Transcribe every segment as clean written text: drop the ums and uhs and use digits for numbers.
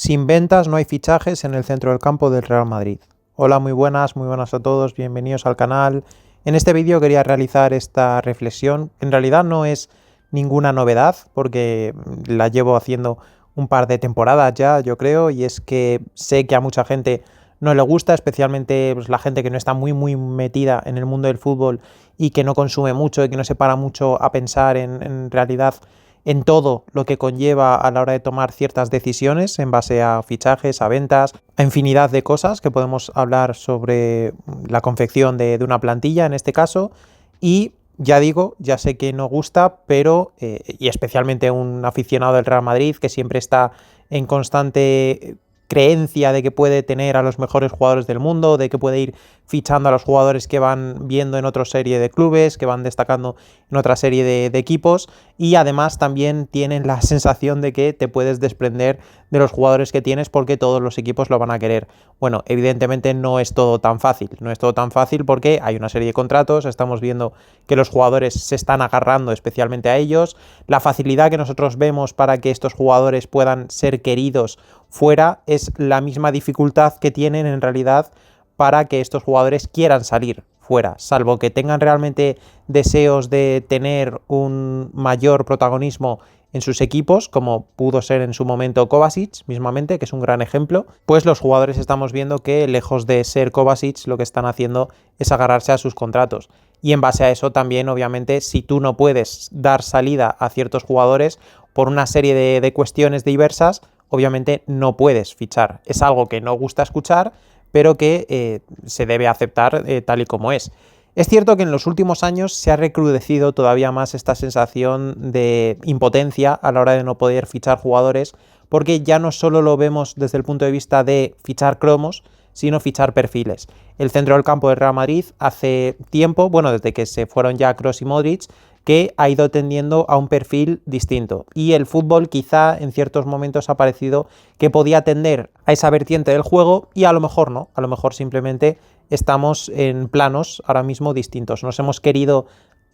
Sin ventas no hay fichajes en el centro del campo del Real Madrid. Hola, muy buenas a todos, bienvenidos al canal. En este vídeo quería realizar esta reflexión. En realidad no es ninguna novedad porque la llevo haciendo un par de temporadas ya, yo creo, y es que sé que a mucha gente no le gusta, especialmente pues, la gente que no está muy metida en el mundo del fútbol y que no consume mucho y que no se para mucho a pensar en realidad en todo lo que conlleva a la hora de tomar ciertas decisiones en base a fichajes, a ventas, a infinidad de cosas que podemos hablar sobre la confección de una plantilla en este caso. Y ya digo, ya sé que no gusta, pero, y especialmente un aficionado del Real Madrid que siempre está en constante creencia de que puede tener a los mejores jugadores del mundo, de que puede ir fichando a los jugadores que van viendo en otra serie de clubes, que van destacando en otra serie de equipos, y además también tienen la sensación de que te puedes desprender de los jugadores que tienes porque todos los equipos lo van a querer. Bueno, evidentemente no es todo tan fácil porque hay una serie de contratos, estamos viendo que los jugadores se están agarrando especialmente a ellos, la facilidad que nosotros vemos para que estos jugadores puedan ser queridos fuera es la misma dificultad que tienen en realidad para que estos jugadores quieran salir fuera, salvo que tengan realmente deseos de tener un mayor protagonismo en sus equipos, como pudo ser en su momento Kovacic, mismamente, que es un gran ejemplo, pues los jugadores estamos viendo que lejos de ser Kovacic lo que están haciendo es agarrarse a sus contratos. Y en base a eso también, obviamente, si tú no puedes dar salida a ciertos jugadores por una serie de cuestiones diversas, obviamente no puedes fichar. Es algo que no gusta escuchar, pero que se debe aceptar tal y como es. Es cierto que en los últimos años se ha recrudecido todavía más esta sensación de impotencia a la hora de no poder fichar jugadores, porque ya no solo lo vemos desde el punto de vista de fichar cromos, sino fichar perfiles. El centro del campo del Real Madrid hace tiempo, bueno, desde que se fueron ya Kroos y Modric, que ha ido tendiendo a un perfil distinto. Y el fútbol quizá en ciertos momentos ha parecido que podía tender a esa vertiente del juego y a lo mejor no, a lo mejor simplemente estamos en planos ahora mismo distintos. Nos hemos querido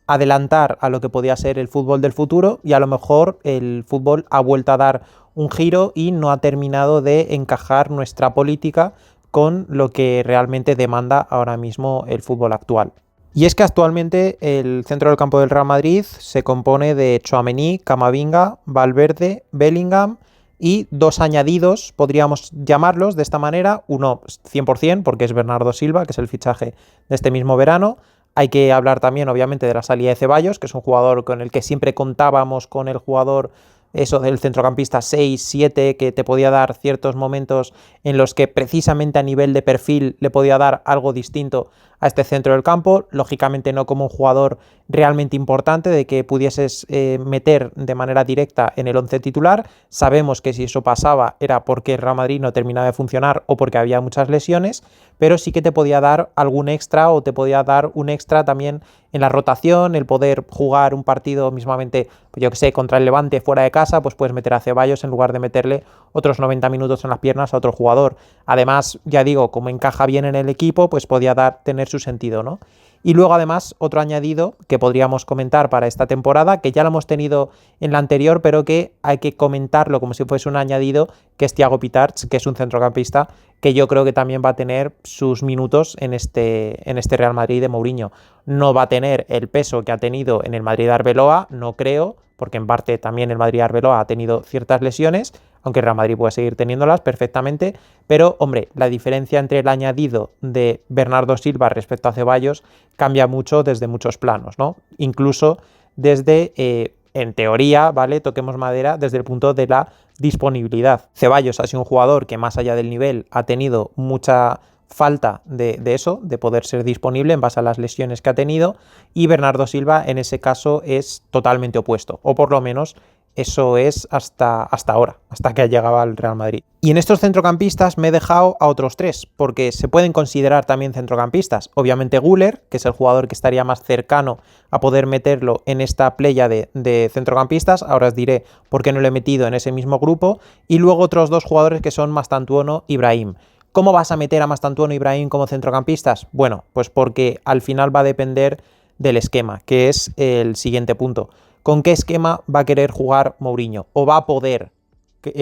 adelantar a lo que podía ser el fútbol del futuro y a lo mejor el fútbol ha vuelto a dar un giro y no ha terminado de encajar nuestra política con lo que realmente demanda ahora mismo el fútbol actual. Y es que actualmente el centro del campo del Real Madrid se compone de Tchouaméni, Camavinga, Valverde, Bellingham y dos añadidos, podríamos llamarlos de esta manera, uno 100% porque es Bernardo Silva, que es el fichaje de este mismo verano. Hay que hablar también obviamente de la salida de Ceballos, que es un jugador con el que siempre contábamos con el jugador eso del centrocampista 6-7 que te podía dar ciertos momentos en los que precisamente a nivel de perfil le podía dar algo distinto a este centro del campo, lógicamente no como un jugador realmente importante de que pudieses meter de manera directa en el 11 titular. Sabemos que si eso pasaba era porque el Real Madrid no terminaba de funcionar o porque había muchas lesiones, pero sí que te podía dar algún extra o te podía dar un extra también en la rotación, el poder jugar un partido mismamente, pues yo que sé, contra el Levante fuera de casa, pues puedes meter a Ceballos en lugar de meterle otros 90 minutos en las piernas a otro jugador. Además, ya digo, como encaja bien en el equipo, pues podía tener su sentido, ¿no? Y luego además otro añadido que podríamos comentar para esta temporada, que ya lo hemos tenido en la anterior, pero que hay que comentarlo como si fuese un añadido, que es Thiago Pitarch, que es un centrocampista que yo creo que también va a tener sus minutos en este Real Madrid de Mourinho. No va a tener el peso que ha tenido en el Madrid de Arbeloa, no creo, porque en parte también el Madrid de Arbeloa ha tenido ciertas lesiones, aunque el Real Madrid puede seguir teniéndolas perfectamente, pero hombre, la diferencia entre el añadido de Bernardo Silva respecto a Ceballos cambia mucho desde muchos planos, ¿no? Incluso desde, en teoría, ¿vale? Toquemos madera, desde el punto de la disponibilidad. Ceballos ha sido un jugador que más allá del nivel ha tenido mucha falta de eso, de poder ser disponible en base a las lesiones que ha tenido, y Bernardo Silva en ese caso es totalmente opuesto, o por lo menos eso es hasta ahora, hasta que llegaba al Real Madrid. Y en estos centrocampistas me he dejado a otros tres, porque se pueden considerar también centrocampistas. Obviamente Güler, que es el jugador que estaría más cercano a poder meterlo en esta playa de centrocampistas. Ahora os diré por qué no lo he metido en ese mismo grupo. Y luego otros dos jugadores que son Mastantuono y Brahim. ¿Cómo vas a meter a Mastantuono y Brahim como centrocampistas? Bueno, pues porque al final va a depender del esquema, que es el siguiente punto. ¿Con qué esquema va a querer jugar Mourinho? ¿O va a poder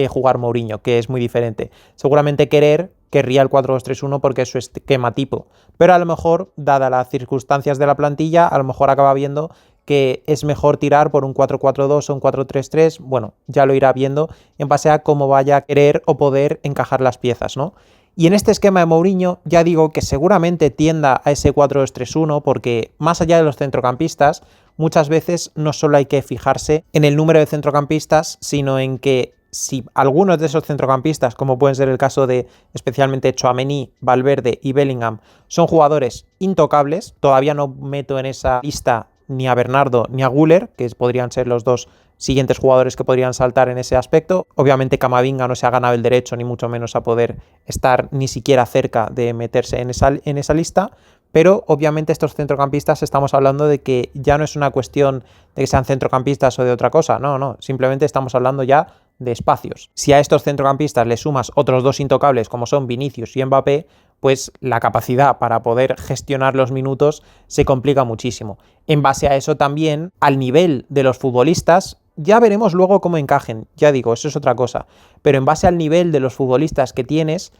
jugar Mourinho, que es muy diferente. Seguramente querría el 4-2-3-1 porque es su esquema tipo, pero a lo mejor, dadas las circunstancias de la plantilla, a lo mejor acaba viendo que es mejor tirar por un 4-4-2 o un 4-3-3, bueno, ya lo irá viendo en base a cómo vaya a querer o poder encajar las piezas, ¿no? Y en este esquema de Mourinho ya digo que seguramente tienda a ese 4-2-3-1 porque más allá de los centrocampistas, muchas veces no solo hay que fijarse en el número de centrocampistas, sino en que si algunos de esos centrocampistas, como pueden ser el caso de especialmente Tchouaméni, Valverde y Bellingham, son jugadores intocables, todavía no meto en esa lista ni a Bernardo ni a Güler, que podrían ser los dos siguientes jugadores que podrían saltar en ese aspecto. Obviamente Camavinga no se ha ganado el derecho ni mucho menos a poder estar ni siquiera cerca de meterse en esa lista, pero obviamente estos centrocampistas estamos hablando de que ya no es una cuestión de que sean centrocampistas o de otra cosa, no, simplemente estamos hablando ya de espacios. Si a estos centrocampistas le sumas otros dos intocables como son Vinicius y Mbappé, pues la capacidad para poder gestionar los minutos se complica muchísimo. En base a eso también, al nivel de los futbolistas, ya veremos luego cómo encajen, ya digo, eso es otra cosa, pero en base al nivel de los futbolistas que tienes,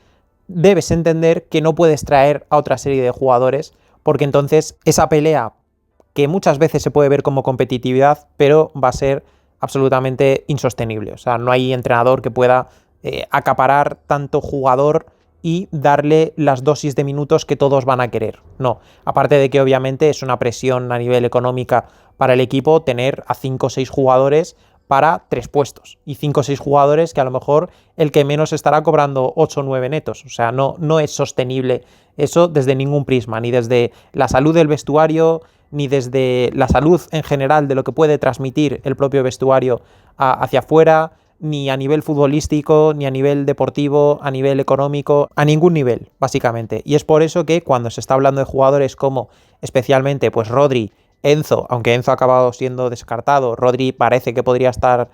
debes entender que no puedes traer a otra serie de jugadores, porque entonces esa pelea, que muchas veces se puede ver como competitividad, pero va a ser absolutamente insostenible. O sea, no hay entrenador que pueda acaparar tanto jugador y darle las dosis de minutos que todos van a querer. No, aparte de que obviamente es una presión a nivel económica para el equipo tener a 5 o 6 jugadores para 3 puestos y 5 o 6 jugadores que a lo mejor el que menos estará cobrando 8 o 9 netos. O sea, no es sostenible eso desde ningún prisma, ni desde la salud del vestuario, ni desde la salud en general de lo que puede transmitir el propio vestuario hacia afuera, ni a nivel futbolístico, ni a nivel deportivo, a nivel económico, a ningún nivel, básicamente. Y es por eso que cuando se está hablando de jugadores como especialmente pues Rodri, Enzo, aunque Enzo ha acabado siendo descartado, Rodri parece que podría estar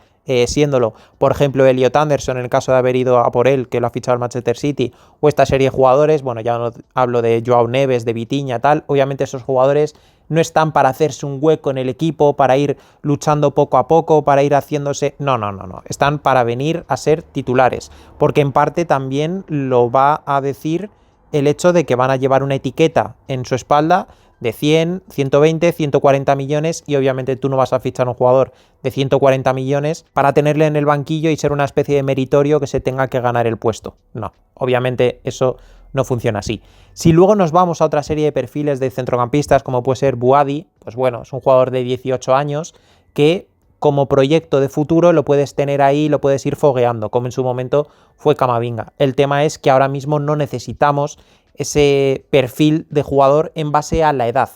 siéndolo, por ejemplo Elliot Anderson en el caso de haber ido a por él, que lo ha fichado el Manchester City, o esta serie de jugadores, bueno, ya no hablo de Joao Neves, de Vitinha, tal, obviamente esos jugadores no están para hacerse un hueco en el equipo, para ir luchando poco a poco, para ir haciéndose... No. Están para venir a ser titulares, porque en parte también lo va a decir el hecho de que van a llevar una etiqueta en su espalda de 100, 120, 140 millones y obviamente tú no vas a fichar a un jugador de 140 millones para tenerle en el banquillo y ser una especie de meritorio que se tenga que ganar el puesto. No, obviamente eso no funciona así. Si luego nos vamos a otra serie de perfiles de centrocampistas como puede ser Buadi, pues bueno, es un jugador de 18 años que como proyecto de futuro lo puedes tener ahí, lo puedes ir fogueando, como en su momento fue Camavinga. El tema es que ahora mismo no necesitamos ese perfil de jugador en base a la edad.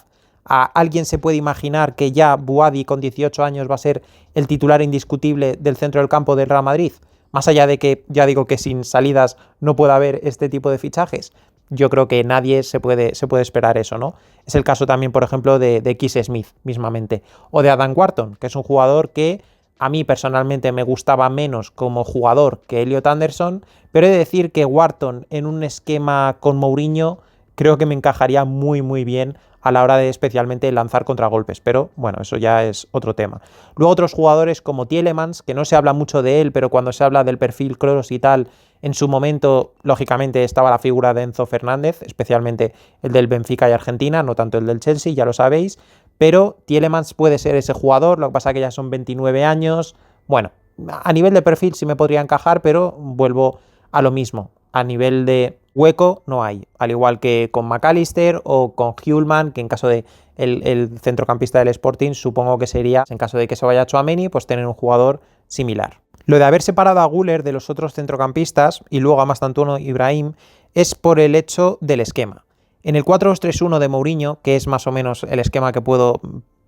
¿Alguien se puede imaginar que ya Buadi con 18 años va a ser el titular indiscutible del centro del campo del Real Madrid? Más allá de que ya digo que sin salidas no puede haber este tipo de fichajes. Yo creo que nadie se puede esperar eso, ¿no? Es el caso también, por ejemplo, de Keith Smith, mismamente. O de Adam Wharton, que es un jugador que a mí personalmente me gustaba menos como jugador que Elliot Anderson, pero he de decir que Wharton en un esquema con Mourinho creo que me encajaría muy bien a la hora de especialmente lanzar contragolpes, pero bueno, eso ya es otro tema. Luego otros jugadores como Tielemans, que no se habla mucho de él, pero cuando se habla del perfil Kroos y tal, en su momento, lógicamente, estaba la figura de Enzo Fernández, especialmente el del Benfica y Argentina, no tanto el del Chelsea, ya lo sabéis, pero Tielemans puede ser ese jugador, lo que pasa es que ya son 29 años, bueno, a nivel de perfil sí me podría encajar, pero vuelvo a lo mismo, a nivel de hueco no hay, al igual que con McAllister o con Hjulman, que en caso de el centrocampista del Sporting supongo que sería, en caso de que se vaya a Tchouaméni, pues tener un jugador similar. Lo de haber separado a Güler de los otros centrocampistas y luego a Mastantuono y Brahim es por el hecho del esquema. En el 4-2-3-1 de Mourinho, que es más o menos el esquema que puedo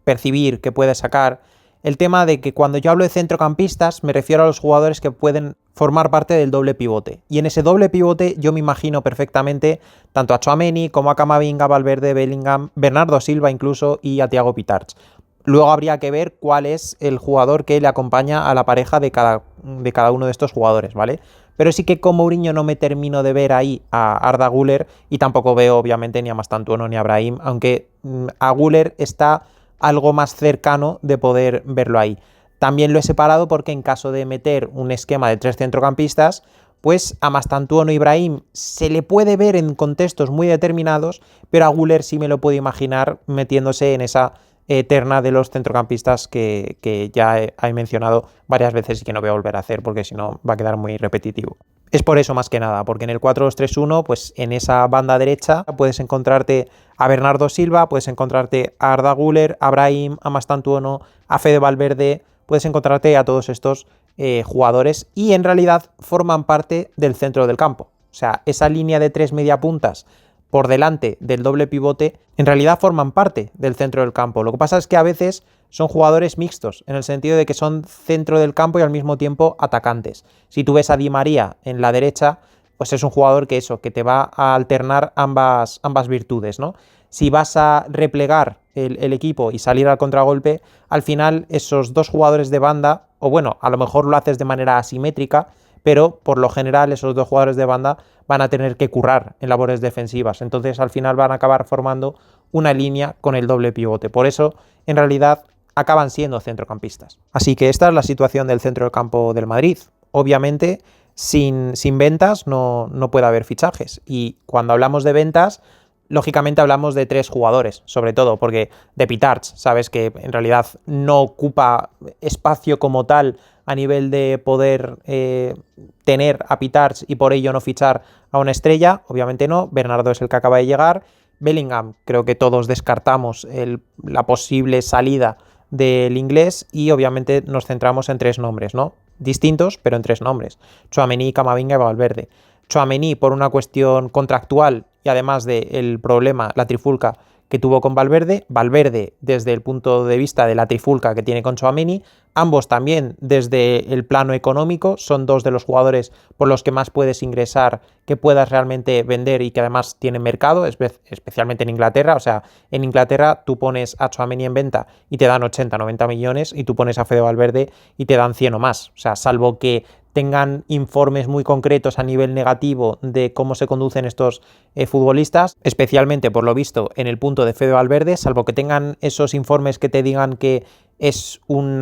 percibir, que puede sacar, el tema de que cuando yo hablo de centrocampistas me refiero a los jugadores que pueden formar parte del doble pivote. Y en ese doble pivote yo me imagino perfectamente tanto a Tchouaméni como a Camavinga, Valverde, Bellingham, Bernardo Silva incluso y a Thiago Pitarch. Luego habría que ver cuál es el jugador que le acompaña a la pareja de cada uno de estos jugadores, ¿vale? Pero sí que con Mourinho no me termino de ver ahí a Arda Güler y tampoco veo obviamente ni a Mastantuono ni a Brahim, aunque a Güler está algo más cercano de poder verlo ahí. También lo he separado porque en caso de meter un esquema de 3 centrocampistas, pues a Mastantuono y Brahim se le puede ver en contextos muy determinados, pero a Güler sí me lo puedo imaginar metiéndose en esa terna de los centrocampistas que ya he mencionado varias veces y que no voy a volver a hacer porque si no va a quedar muy repetitivo. Es por eso más que nada, porque en el 4-2-3-1, pues en esa banda derecha puedes encontrarte a Bernardo Silva, puedes encontrarte a Arda Güler, a Brahim, a Mastantuono, a Fede Valverde, puedes encontrarte a todos estos jugadores y en realidad forman parte del centro del campo. O sea, esa línea de 3 mediapuntas por delante del doble pivote, en realidad forman parte del centro del campo. Lo que pasa es que a veces son jugadores mixtos, en el sentido de que son centro del campo y al mismo tiempo atacantes. Si tú ves a Di María en la derecha, pues es un jugador que te va a alternar ambas virtudes, ¿no? Si vas a replegar el equipo y salir al contragolpe, al final esos dos jugadores de banda, o bueno, a lo mejor lo haces de manera asimétrica, pero por lo general esos dos jugadores de banda van a tener que currar en labores defensivas. Entonces al final van a acabar formando una línea con el doble pivote. Por eso, en realidad, acaban siendo centrocampistas. Así que esta es la situación del centro del campo del Madrid. Obviamente, sin ventas no puede haber fichajes. Y cuando hablamos de ventas, lógicamente hablamos de 3 jugadores, sobre todo, porque de Pitarch, sabes que en realidad no ocupa espacio como tal a nivel de poder tener a Pitarch y por ello no fichar a una estrella, obviamente no. Bernardo es el que acaba de llegar. Bellingham, creo que todos descartamos la posible salida del inglés y obviamente nos centramos en 3 nombres, ¿no? Distintos, pero en 3 nombres. Tchouaméni, Camavinga y Valverde. Tchouaméni por una cuestión contractual y además del problema, la trifulca que tuvo con Valverde, Valverde desde el punto de vista de la trifulca que tiene con Tchouaméni, ambos también desde el plano económico, son 2 de los jugadores por los que más puedes ingresar, que puedas realmente vender y que además tienen mercado, especialmente en Inglaterra. O sea, en Inglaterra tú pones a Tchouaméni en venta y te dan 80-90 millones y tú pones a Fede Valverde y te dan 100 o más. O sea, salvo que tengan informes muy concretos a nivel negativo de cómo se conducen estos futbolistas, especialmente por lo visto en el punto de Fede Valverde, salvo que tengan esos informes que te digan que es un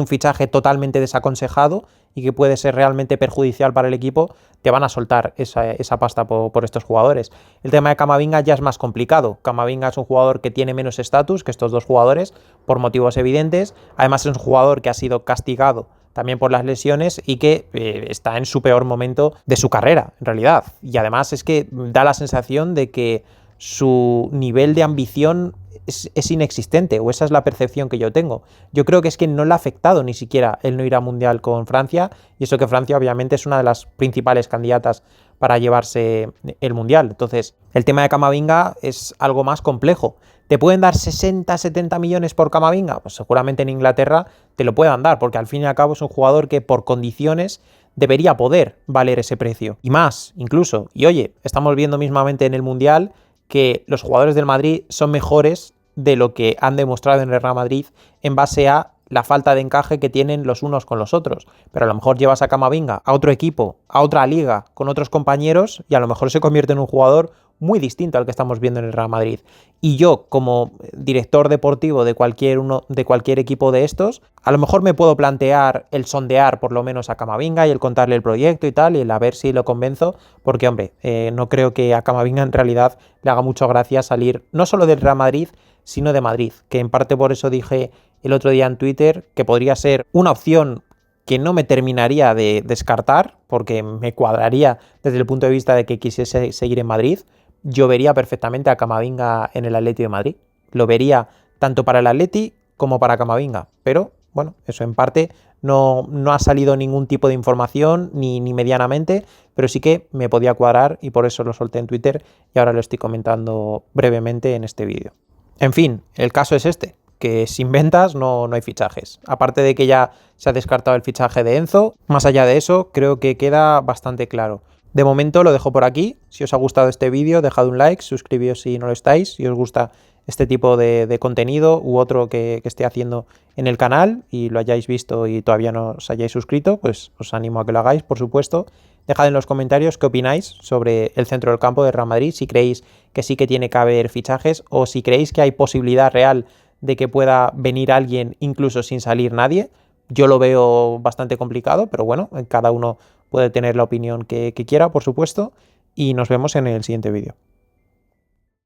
fichaje totalmente desaconsejado y que puede ser realmente perjudicial para el equipo, te van a soltar esa pasta por estos jugadores. El tema de Camavinga ya es más complicado. Camavinga es un jugador que tiene menos estatus que estos 2 jugadores por motivos evidentes. Además es un jugador que ha sido castigado también por las lesiones y que está en su peor momento de su carrera, en realidad. Y además es que da la sensación de que su nivel de ambición es inexistente, o esa es la percepción que yo tengo. Yo creo que es que no le ha afectado ni siquiera el no ir a Mundial con Francia, y eso que Francia obviamente es una de las principales candidatas para llevarse el Mundial. Entonces, el tema de Camavinga es algo más complejo. ¿Te pueden dar 60-70 millones por Camavinga? Pues seguramente en Inglaterra te lo puedan dar, porque al fin y al cabo es un jugador que por condiciones debería poder valer ese precio. Y más, incluso. Y oye, estamos viendo mismamente en el Mundial que los jugadores del Madrid son mejores de lo que han demostrado en el Real Madrid en base a la falta de encaje que tienen los unos con los otros. Pero a lo mejor llevas a Camavinga a otro equipo, a otra liga, con otros compañeros y a lo mejor se convierte en un jugador muy distinto al que estamos viendo en el Real Madrid. Y yo, como director deportivo de cualquier equipo de estos, a lo mejor me puedo plantear el sondear por lo menos a Camavinga y el contarle el proyecto y tal, y el a ver si lo convenzo, porque hombre, no creo que a Camavinga en realidad le haga mucha gracia salir no solo del Real Madrid, sino de Madrid, que en parte por eso dije el otro día en Twitter que podría ser una opción que no me terminaría de descartar, porque me cuadraría desde el punto de vista de que quisiese seguir en Madrid. Yo vería perfectamente a Camavinga en el Atleti de Madrid. Lo vería tanto para el Atleti como para Camavinga. Pero, bueno, eso en parte no ha salido ningún tipo de información, ni medianamente, pero sí que me podía cuadrar y por eso lo solté en Twitter y ahora lo estoy comentando brevemente en este vídeo. En fin, el caso es este, que sin ventas no hay fichajes. Aparte de que ya se ha descartado el fichaje de Enzo, más allá de eso, creo que queda bastante claro. De momento lo dejo por aquí. Si os ha gustado este vídeo, dejad un like, suscribíos si no lo estáis, si os gusta este tipo de contenido u otro que esté haciendo en el canal y lo hayáis visto y todavía no os hayáis suscrito, pues os animo a que lo hagáis, por supuesto. Dejad en los comentarios qué opináis sobre el centro del campo de Real Madrid, si creéis que sí que tiene que haber fichajes o si creéis que hay posibilidad real de que pueda venir alguien incluso sin salir nadie. Yo lo veo bastante complicado, pero bueno, cada uno puede tener la opinión que quiera, por supuesto, y nos vemos en el siguiente vídeo.